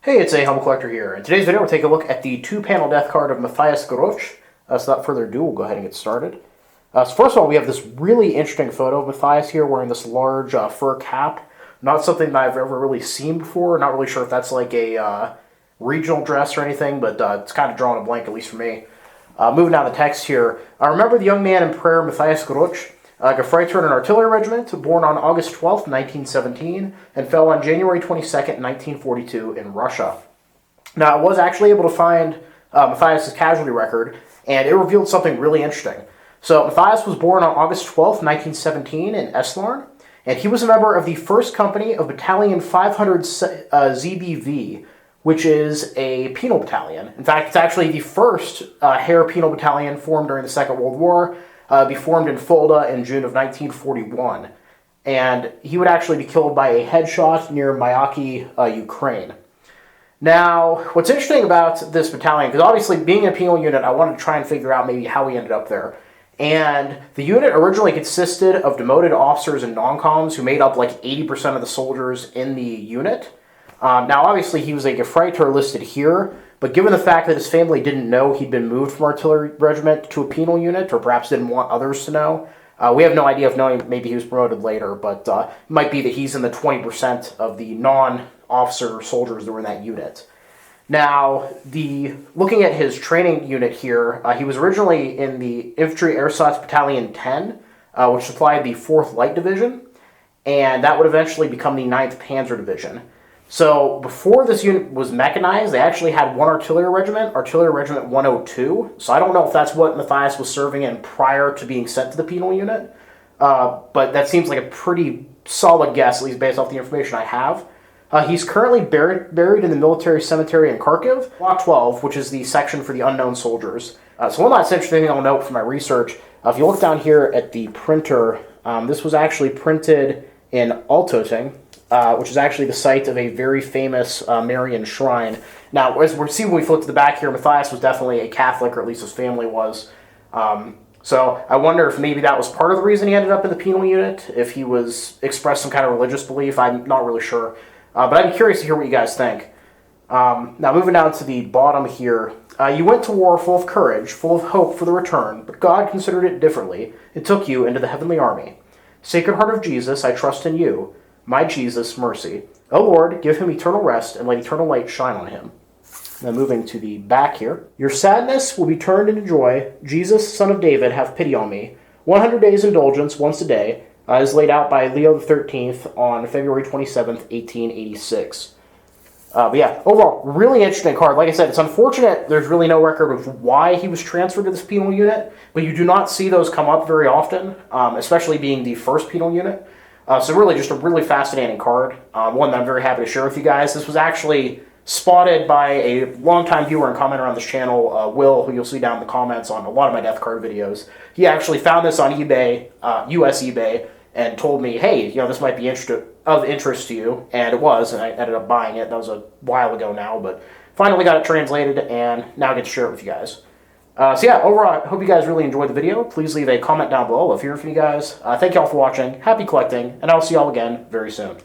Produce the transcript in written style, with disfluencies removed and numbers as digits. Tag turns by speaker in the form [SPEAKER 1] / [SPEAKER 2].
[SPEAKER 1] Hey, it's a Humble Collector here. In today's video, we'll take a look at the two-panel death card of Matthias Grotsch. So without further ado, we'll go ahead and get started. So first of all, we have this really interesting photo of Matthias here wearing this large fur cap. Not something that I've ever really seen before. Not really sure if that's like a regional dress or anything, but it's kind of drawing a blank, at least for me. Moving down the text here. Remember the young man in prayer, Matthias Grotsch, Gefreiter in an Artillery Regiment, born on August 12, 1917, and fell on January 22, 1942 in Russia. Now, I was actually able to find Matthias' casualty record, and it revealed something really interesting. So, Matthias was born on August 12, 1917 in Eslarn, and he was a member of the 1st Company of Battalion 500 ZBV, which is a penal battalion. In fact, it's actually the first Heer Penal Battalion formed during the Second World War, be formed in Fulda in June of 1941. And he would actually be killed by a headshot near Mayaki, Ukraine. Now, what's interesting about this battalion, because obviously being a penal unit, I wanted to try and figure out maybe how he ended up there. And the unit originally consisted of demoted officers and non-coms who made up like 80% of the soldiers in the unit. Now, obviously, he was a Gefreiter listed here, but given the fact that his family didn't know he'd been moved from Artillery Regiment to a penal unit, or perhaps didn't want others to know, we have no idea of knowing maybe he was promoted later, but it might be that he's in the 20% of the non-officer soldiers that were in that unit. Now, looking at his training unit here, he was originally in the Infantry Ersatz Battalion 10, which supplied the 4th Light Division, and that would eventually become the 9th Panzer Division. So, before this unit was mechanized, they actually had one Artillery Regiment, Artillery Regiment 102. So I don't know if that's what Matthias was serving in prior to being sent to the penal unit. But that seems like a pretty solid guess, at least based off the information I have. He's currently buried in the military cemetery in Kharkiv, Block 12, which is the section for the unknown soldiers. So one last interesting thing I'll note from my research, if you look down here at the printer, this was actually printed in Altötting, which is actually the site of a very famous Marian shrine. Now, as we'll see when we flip to the back here, Matthias was definitely a Catholic, or at least his family was. So I wonder if maybe that was part of the reason he ended up in the penal unit, if he expressed some kind of religious belief. I'm not really sure. But I'd be curious to hear what you guys think. Now, moving down to the bottom here. You went to war full of courage, full of hope for the return, but God considered it differently. It took you into the heavenly army. Sacred Heart of Jesus, I trust in you. My Jesus, mercy. O Lord, give him eternal rest and let eternal light shine on him. Now moving to the back here. Your sadness will be turned into joy. Jesus, son of David, have pity on me. 100 days indulgence once a day is laid out by Leo XIII on February 27th, 1886. But yeah, overall, really interesting card. Like I said, it's unfortunate there's really no record of why he was transferred to this penal unit, but you do not see those come up very often, especially being the 1st penal unit. So really just a really fascinating card, one that I'm very happy to share with you guys. This was actually spotted by a longtime viewer and commenter on this channel, Will, who you'll see down in the comments on a lot of my death card videos. He actually found this on eBay, US eBay, and told me, hey, this might be of interest to you, and it was, and I ended up buying it. That was a while ago now, but finally got it translated, and now I get to share it with you guys. So yeah, overall, I hope you guys really enjoyed the video. Please leave a comment down below. I love hearing from you guys. Thank you all for watching. Happy collecting, and I'll see y'all again very soon.